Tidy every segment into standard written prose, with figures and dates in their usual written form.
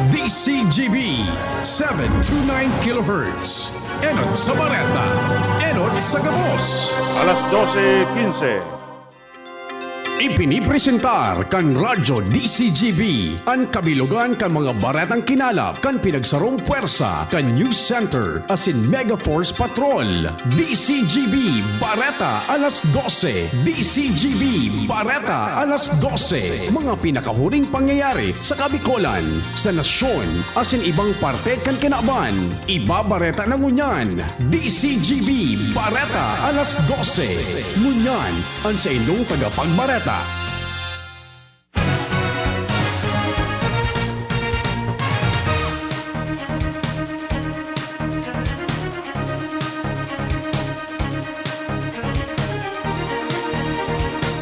DZGB 729 kHz. Enot sa Bareta, Enot sa Gabos. Alas 12:15. Ipinipresentar kan Radyo DZGB ang kabilugan kan mga baretang kinalap kan pinagsarong puwersa kan News Center asin Mega Force Patrol. DZGB Bareta alas 12. DZGB Bareta alas 12. Mga pinakahuring pangyayari sa Kabikolan, sa nasyon asin ibang parte kan kinaban. Ibabareta na ngunyan. DZGB Bareta alas 12. Ngunyan ang sa inyong tagapagbareta.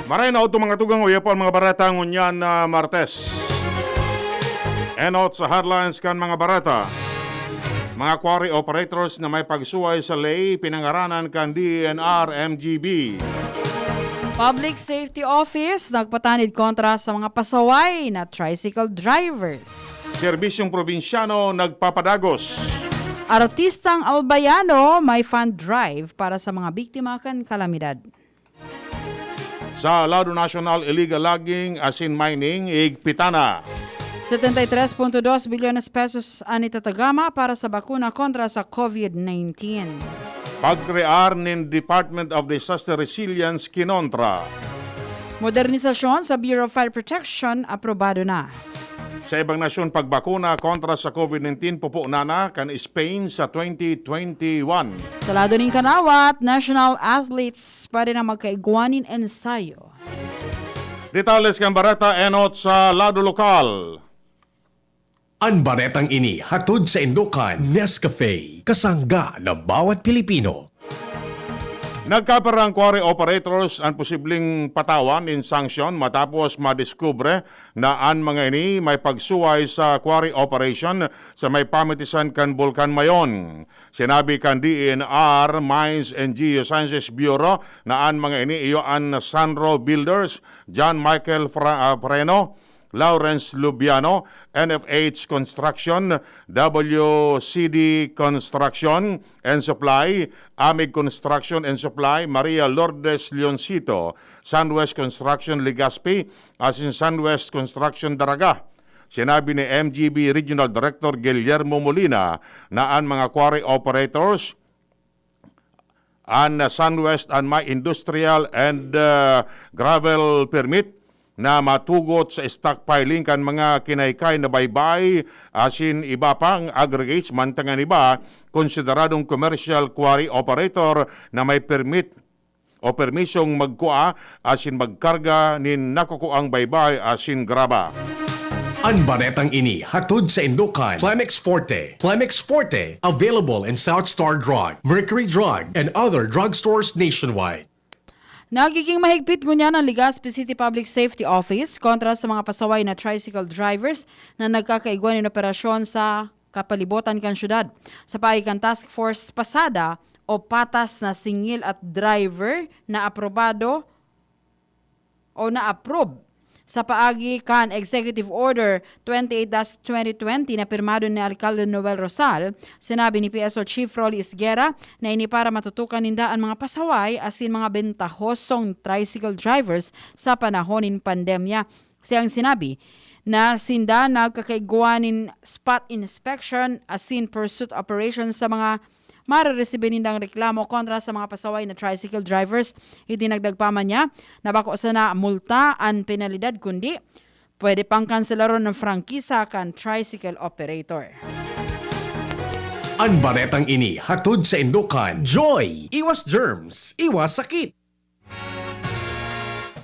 Maray na ito mga tugang uyapon mga barata ngunyan na Martes. Enot sa headlines kan mga barata. Mga quarry operators na may pagsuway sa lay pinangaranan kan DNR-MGB. Public Safety Office nagpatanid kontra sa mga pasaway na tricycle drivers. Serbisyong probinsyano nagpapadagos. Artistang Albayano may fund drive para sa mga biktima kan kalamidad. Sa Lado National Illegal Logging asin Mining, igpitana. 73.2 bilyones pesos ang itatagama para sa bakuna kontra sa COVID-19. Pagkrear ng Department of Disaster Resilience kinontra. Modernisasyon sa Bureau of Fire Protection aprobado na. Sa ibang nasyon, pagbakuna kontra sa COVID-19 pupunana kan Spain sa 2021. Sa lado ng Kanawat, national athletes pa rin ang magkaigwanin ensayo. Detalles kan Bareta enot sa lado lokal. Ang baretang ini hatod sa Indokan, Nescafe, kasangga ng bawat Pilipino. Nagkaparang quarry operators ang posibleng patawan in sanction matapos madiskubre na ang mga ini may pagsuway sa quarry operation sa may pamitisan kan Bulkan Mayon. Sinabi kan DNR Mines and Geosciences Bureau na ang mga ini iyo ang Sanro Builders, John Michael Freno, Lawrence Lubiano, NFH Construction, WCD Construction and Supply, Amig Construction and Supply, Maria Lourdes Leoncito, Sunwest Construction Legazpi, asin Sunwest Construction Daraga. Sinabi ni MGB Regional Director Guillermo Molina na ang mga quarry operators ang Sunwest and my industrial and gravel permit na matugot sa stockpiling kan mga kinaykay na baybay asin iba pang aggregates mantangan iba konsideradong commercial quarry operator na may permit o permisyong magkua asin magkarga nin nakukuang baybay asin graba. Ang baretang ini hatod sa Indokan, Climex Forte. Climex Forte, available in South Star Drug, Mercury Drug, and other drugstores nationwide. Nagiging mahigpit ngunyan ang Legazpi City Public Safety Office kontra sa mga pasaway na tricycle drivers na nagkakaigwan ng operasyon sa kapalibutan kan syudad. Sa paikan task force pasada o patas na singil at driver na aprobado o na-approve sa paagi kan Executive Order 28-2020 na pirmado ni Alcalde Noel Rosal, sinabi ni PSO Chief Rolly Isguera na ini para matutukan ninda ang mga pasaway asin mga bentahosong tricycle drivers sa panahon ng pandemya. Siyang sinabi na sinda nagkakaigwanin spot inspection asin pursuit operations sa mga mareresibin nindang reklamo kontra sa mga pasaway na tricycle drivers. Idinagdag pa man niya na bako sa na multa ang penalidad kundi pwede pang kanselaron ng frangkisa kan tricycle operator. Ang baretang ini hatod sa Indokan, Joy, iwas germs, iwas sakit.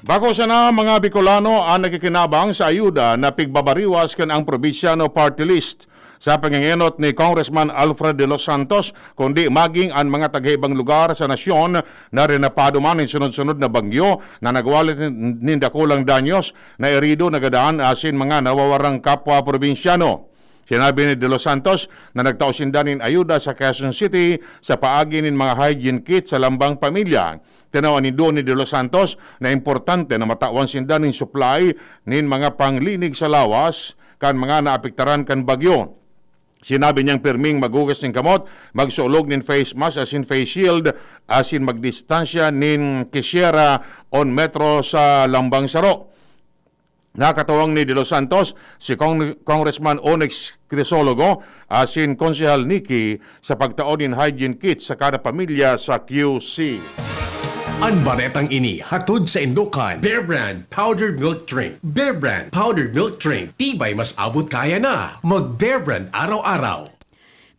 Bako sa na mga Bicolano ang nakikinabang sa ayuda na pigbabariwas kan ang probinsyano party list sa pangingenot ni Congressman Alfred de los Santos, kundi maging ang mga taga-ibang lugar sa nasyon na rinapado man ng sunod-sunod na bagyo na nagwalit ng dakulang danyos na irido nagadaan asin mga nawawarang kapwa probinsyano. Sinabi ni De Los Santos na nagtausindanin ayuda sa Quezon City sa paagi ng mga hygiene kit sa lambang pamilya. Tinawan ni De Los Santos na importante na matawan sindanin supply ng mga panglinig sa lawas kan mga naapektaran kan bagyo. Sinabi niyang pirming magugas ng kamot, magsulog nin face mask as in face shield, as in magdistansya nin kisyera on metro sa Lambang Saro. Nakatawang ni De Los Santos si Congressman Onyx Crisologo as in Konsehal Nikki sa pagtaon in hygiene kits sa kada pamilya sa QC. Ang baretang ini hatod sa Indokan. Bear Brand Powdered Milk Drink. Bear Brand Powdered Milk Drink. Tibay mas abot kaya na. Mag Bear Brand araw-araw.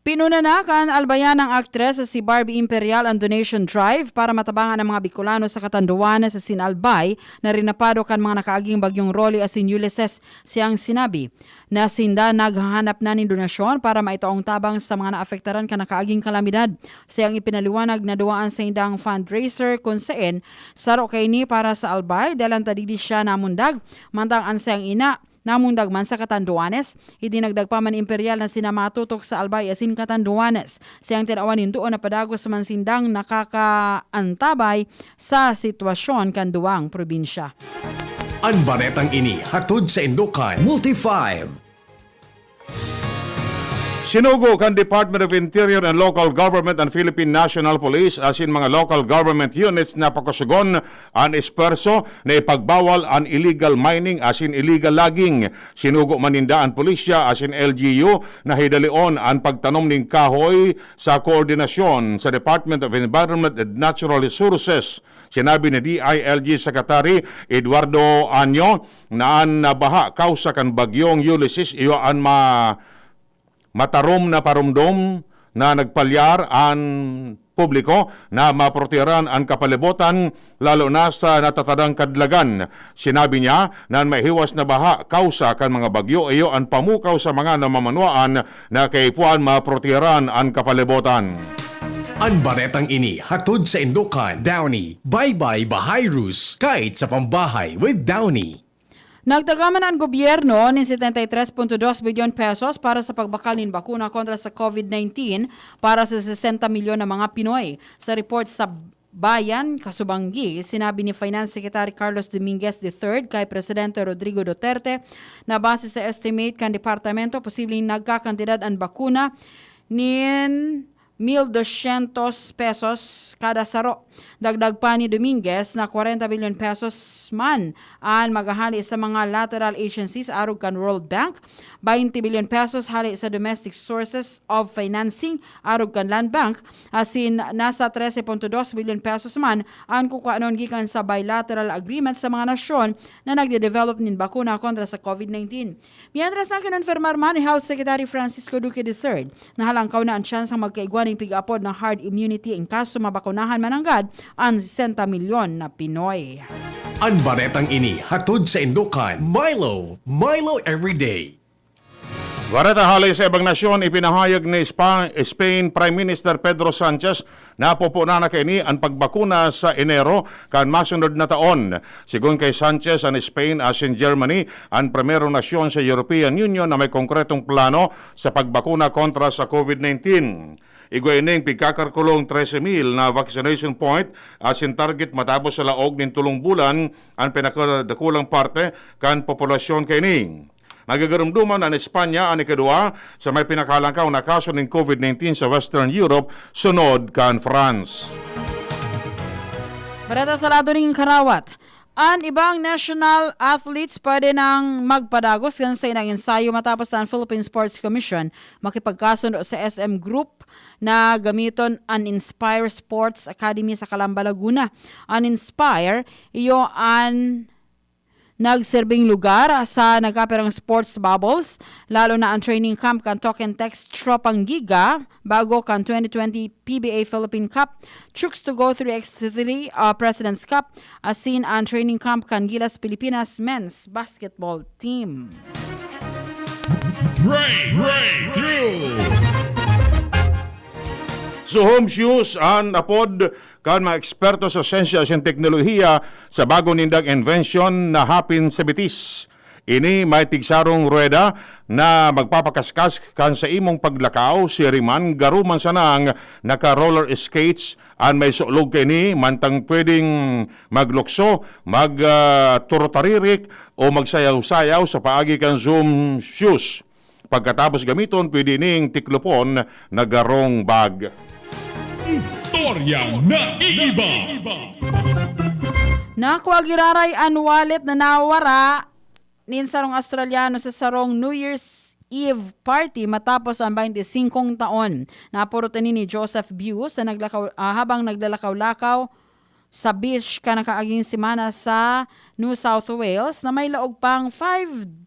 Pinunanakan albayanang aktres sa si Barbie Imperial ang donation drive para matabangan ang mga Bicolano sa Catanduanes sa Sinalbay na rinapado kan mga nakaaging bagyong Rolly asin Ulysses. Siyang sinabi na sinda naghahanap na ng donasyon para maitaong tabang sa mga naafektaran ka nakaaging kalamidad. Siyang ipinaliwanag na duwaan sa indang fundraiser kung saan saro kay ni para sa Albay dalang tadidi siya namundag mantang ang siyang ina namundag man sa Catanduanes, idinagdag pa man Imperial na sinamatutok sa Albay asin Catanduanes. Siyang tinawanin doon na padagos man sindang nakakaantabay sa sitwasyon kan duwang probinsya. Ang baretang ini hatod sa Indokan. Multi-5. Sinugo kan Department of Interior and Local Government and Philippine National Police as in mga local government units na pakasugon ang esperso na ipagbawal ang illegal mining as in illegal logging. Sinugo maninda ang pulisya as in LGU na hidalion ang pagtanom ng kahoy sa koordinasyon sa Department of Environment and Natural Resources. Sinabi ni DILG Secretary Eduardo Anyo na ang nabaha kausa kan bagyong Ulysses iyo ang matarom na parumdom na nagpalyar ang publiko na maproteran ang kapalibutan lalo na sa natatadang kadlagan. Sinabi niya na may hiwas na baha kausa kan mga bagyo iyo ang pamukaw sa mga namamanuan na kaipuan maproteran ang kapalibutan. Ang baretang ini hatod sa Indokan. Downy. Bye-bye Bahayrus. Kahit sa pambahay with Downy. Nagtagaman ang gobyerno ng 73.2 bilyon pesos para sa pagbakal ng bakuna kontra sa COVID-19 para sa 60 milyon na mga Pinoy. Sa report sa Bayan, Kasubanggi, sinabi ni Finance Secretary Carlos Dominguez III kay Presidente Rodrigo Duterte na base sa estimate kan departamento, posibleng nagkakantidad ang bakuna nin 1,200 pesos kada saro. Dagdag pa ni Dominguez na 40 billion pesos man ang maghahali sa mga lateral agencies arog kan World Bank, 20 billion pesos hali sa domestic sources of financing arog kan Land Bank, asin nasa 13.2 billion pesos man ang kukuanon gikan sa bilateral agreement sa mga nasyon na nagde-develop nin bakuna kontra sa COVID-19. Mientras na kinonfirmar man ni Health Secretary Francisco Duque III na halangkaw na ang tsansang magkaigwaning pig-apod ng herd immunity in kaso mabakunahan mananggad ang 60 milyon na Pinoy. Ang baretang ini hatod sa Indokan. Milo. Milo everyday. Bareta halay sa ibang nasyon, ipinahayag ni Spain Prime Minister Pedro Sanchez na pupuna na kini ang pagbakuna sa Enero kan masunod na taon. Sigun kay Sanchez, ang Spain as in Germany, ang primerong nasyon sa European Union na may konkretong plano sa pagbakuna kontra sa COVID-19. Igway ning pigkakarkulong 13,000 na vaccination point as in target matapos sa laog ng tulong bulan ang pinakadakulang parte kan populasyon kay ning. Nagagarumduman ang Espanya ang ikadua sa may pinakalangkaw na kaso ng COVID-19 sa Western Europe sunod kan France. Bareta sa lado ng Karawat. Ang ibang national athletes pwede nang magpadagos kan sa inang ensayo matapos na ang Philippine Sports Commission makipagkasundo sa SM Group na gamiton ang Inspire Sports Academy sa Calamba, Laguna. Ang Inspire, iyo ang nagserbing lugar sa nagkaperang sports bubbles, lalo na ang training camp kan Talk and Text Tropang Giga bago kan 2020 PBA Philippine Cup, Chooks to Go 3x3 President's Cup, asin ang training camp kan Gilas Pilipinas Men's Basketball Team. Breakthrough. So home shoes ang apod kan mga eksperto sa siyensya at teknolohiya sa bagong nindang invention na hapin sa bitis. Ini may tigsarong rueda na magpapakaskas kan sa imong paglakaw, siriman, garuman sanang naka-roller skates an may sulog kini mantang pwedeng maglukso, magturotaririk o magsayaw-sayaw sa paagi kan Zoom shoes. Pagkatapos gamiton, pwede ning tiklopon na garong bag. Istoryang naiiba. Nakuha giraray an wallet na nawara nin sarong Australiano sa sarong New Year's Eve party matapos ang 25 taon. Napurutan ni Joseph Buse na habang naglalakaw-lakaw sa beach ka nakaaging semana sa New South Wales na may laog pang $5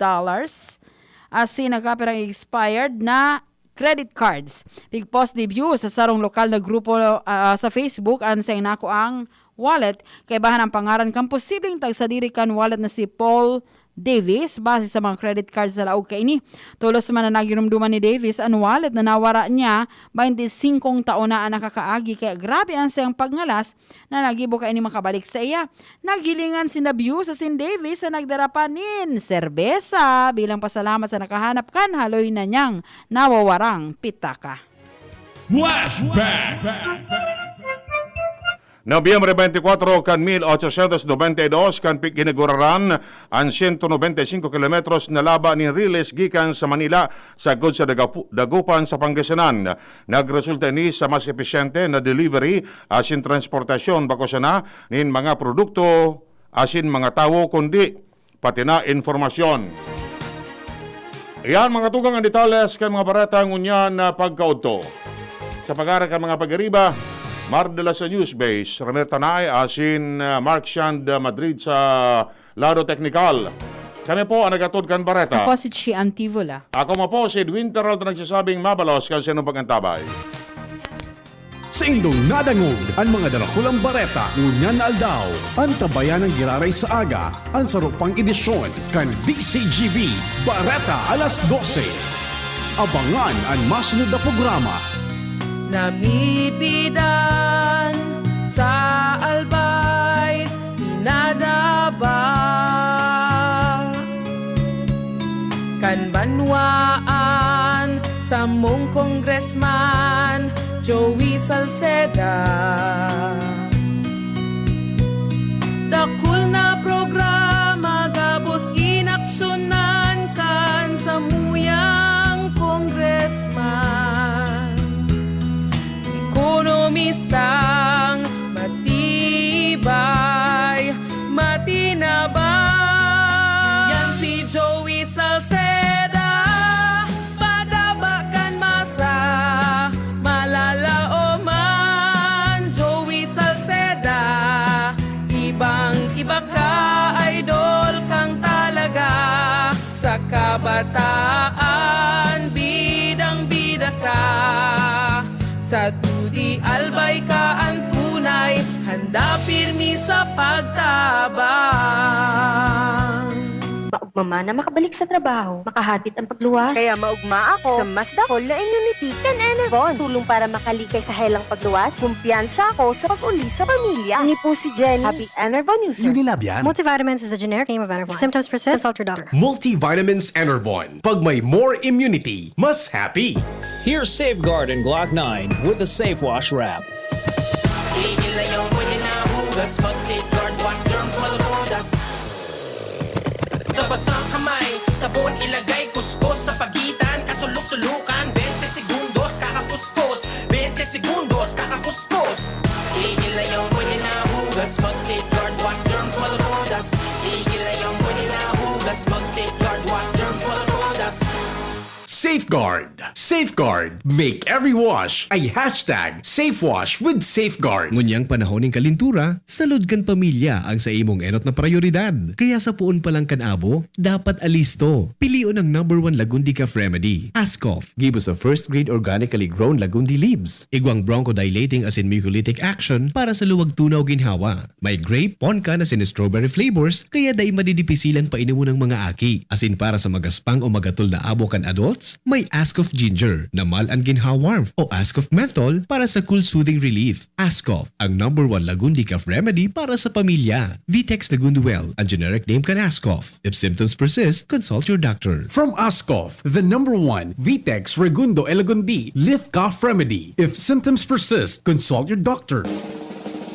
asin nagkapirang expired na credit cards. Big post debut sa sarong lokal na grupo sa Facebook ang sayang nako ang wallet kay bahan ang pangaran kang posibleng tagsadiri kan wallet na si Paul Davis base sa mga credit cards sa laog kaini. Tulos man na naginumduman ni Davis ang wallet na nawara niya 25 taon na nakakaagi kaya grabe ang sayang pagngalas na nagibo kaini makabalik sa iya. Nagilingan si Nabiu sa sin Davis sa nagdarapanin serbesa bilang pasalamat sa nakahanap kan haloy na niyang nawawarang pitaka. Flashback. Nobyembre 24 kan 1892 kan ginaguraran ang 195 kilometros na laba ni Riles gikan sa Manila sagod sa dagupan sa Pangasinan. Nagresulta ni sa mas epesyente na delivery asin transportasyon bako sana nin mga produkto asin mga tawo kundi pati na informasyon. Iyan mga tugang ang detalles kan mga bareta ngunya na pagkaudto. Sa pag-ara kan mga pag-ariba, Mardala sa News Base, René Tanay, asin Mark Shand Madrid sa Lado Technical. Kami po ang nagatod kan Bareta. Ako si Chie Antivola. Ako mo po si Edwin Peralta nagsasabing mabalos kan sinong pagantabay. Sa indong nadangog, ang mga dalakulang bareta, ngunyan na aldaw, ang tabayan ng giraray sa aga, ang sarupang edisyon, kan DZGB, Bareta alas 12. Abangan ang masunod na programa. Namipidan sa albay, inadaba kan banwaan sa mong congressman Joey Salceda. Dakul na programa gabos inaksyonan kan sa muyang congressman. Ekonomistang matibay, matinabay. Yan si Joey Salceda, padabakan masa, malalaoman. Joey Salceda, ibang-iba ka, idol kang talaga. Sa kabataan, bidang-bida ka. Sa tudi albay ka ang tunay, handa pirmi sa pagtabang. Maugma na makabalik sa trabaho, makahatid ang pagluwas. Kaya maugma ako sa mas dakol na immunity kan Enervon. Tulong para makalikay sa helang pagluwas. Kumpiyansa ako sa pag-uli sa pamilya. Ni po si Jenny, happy Enervon user. Unilab yan. Multivitamins is the generic name of Antivola. If symptoms persist, consult your doctor. Multivitamins Enervon. Pag may more immunity, mas happy. Here's Safeguard in Glock 9 with the Safe Wash Wrap. Tigil na yung pwede na hugas, mag-safeguard, wash germs, malutodas. Sa basang kamay, sabon ilagay, kuskus sa pagitan, kasulok-sulukan, 20 segundos, kakakuskus, 20 segundos, kakakuskus. Tigil na yung pwede na hugas, mag-safeguard, wash germs, malutodas. Tigil na yung pwede na hugas, mag-safeguard, wash germs, malutodas. Safeguard. Safeguard. Make every wash ay #SafeWash with Safeguard. Ngunyang panahon ng kalintura, salud kan pamilya ang sa imong enot na prioridad. Kaya sa puon pa lang kan abo, dapat alisto. Pilion ang #1 Lagundi Cough Remedy. Ascough. Give us a first-grade organically grown Lagundi leaves. Igwang bronchodilating as in mucolytic action para sa luwag tunaw ginhawa. May grape, ponca na sin strawberry flavors, kaya dai madidipisilan pa inimo ng mga aki. Asin para sa magaspang o magatul na abo kan adults, salts, may Ascof Ginger na mal-anginhaw warmth o Ascof Menthol para sa cool soothing relief. Ascof, ang #1 lagundi cough remedy para sa pamilya. Vitex Lagunduel, ang generic name kan Ascof. If symptoms persist, consult your doctor. From Ascof, the #1 Vitex Segundo Elagundi Lift Cough Remedy. If symptoms persist, consult your doctor.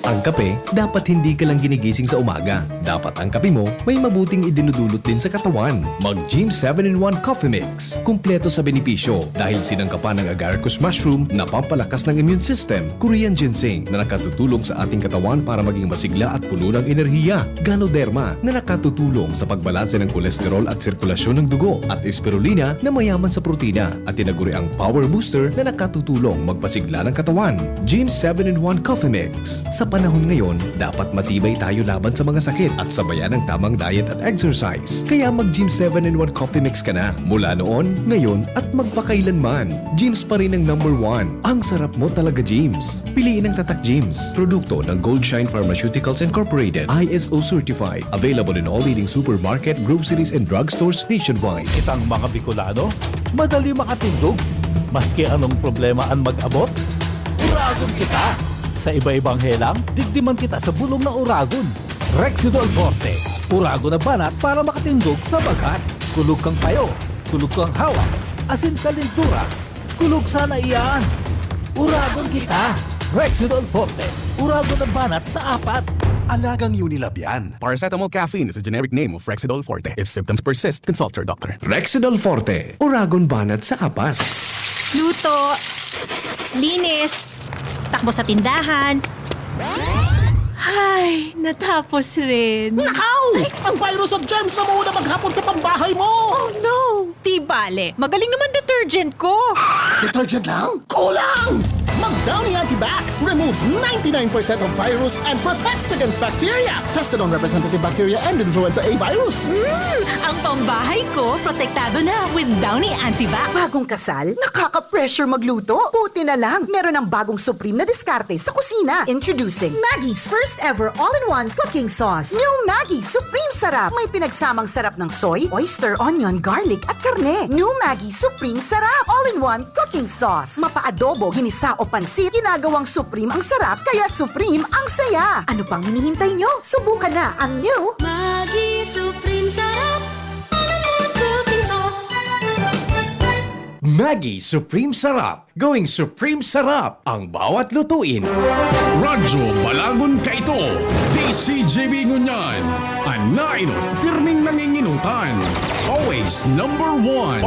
Ang kape, dapat hindi ka lang ginigising sa umaga. Dapat ang kape mo may mabuting idinudulot din sa katawan. Mag-Gym 7-in-1 Coffee Mix. Kumpleto sa benepisyo dahil sinangkapan ng agaricus mushroom na pampalakas ng immune system, Korean ginseng na nakatutulong sa ating katawan para maging masigla at puno ng enerhiya, Ganoderma na nakatutulong sa pagbalanse ng kolesterol at sirkulasyon ng dugo, at spirulina na mayaman sa protina at tinaguri ang Power Booster na nakatutulong magpasigla ng katawan. Gym 7-in-1 Coffee Mix. Sa panahon ngayon, dapat matibay tayo laban sa mga sakit at sabayan ng tamang diet at exercise. Kaya mag-Gym 7-in-1 Coffee Mix ka na. Mula noon, ngayon, at magpakailanman. Gyms pa rin ang #1. Ang sarap mo talaga, Gyms. Piliin ang Tatak Gyms. Produkto ng Goldshine Pharmaceuticals Incorporated. ISO certified. Available in all leading supermarket, groceries, and drugstores nationwide. Kitang mga Bicolano, madali makatindog. Maski anong problema ang mag-abot, uragon kita. Sa iba-ibang helang, digdiman kita sa bulong na uragon. Rexidol Forte, uragon na banat para makatindog sa bagat. Kulog kang payo, kulog kang hawak, asin kalintura, kulog sana iyan. Uragon kita. Rexidol Forte, uragon na banat sa apat. Alagang Unilab yan. Paracetamol caffeine is a generic name of Rexidol Forte. If symptoms persist, consult your doctor. Rexidol Forte. Uragon banat sa apat. Luto, linis, takbo sa tindahan. Ay, natapos rin. Nakaw! Ang virus at germs na muna maghapon sa pambahay mo! Oh no! Di bale, magaling naman detergent ko. Detergent lang? Kulang! Mag-Downy Antibac removes 99% of virus and protects against bacteria. Tested on representative bacteria and influenza A virus. Ang pambahay ko, protektado na with Downy Antibac. Bagong kasal? Nakaka-pressure magluto? Buti na lang, meron ng bagong supreme na diskarte sa kusina. Introducing Maggie's first ever all-in-one cooking sauce. New Maggie Supreme Sarap. May pinagsamang sarap ng soy, oyster, onion, garlic at karne. New Maggie Supreme Sarap. All-in-one cooking sauce. Mapa-adobo, ginisa o pansit, ginagawang supreme ang sarap, kaya supreme ang saya. Ano pang hinihintay nyo? Subukan na ang new Maggie Supreme Sarap. All-in-one cooking sauce. Maggie Supreme Sarap. Going Supreme Sarap ang bawat lutuin. Radyo Balagon ka ito. DZGB ngunyan. Anainot, pirming nanginginutan. Always #1.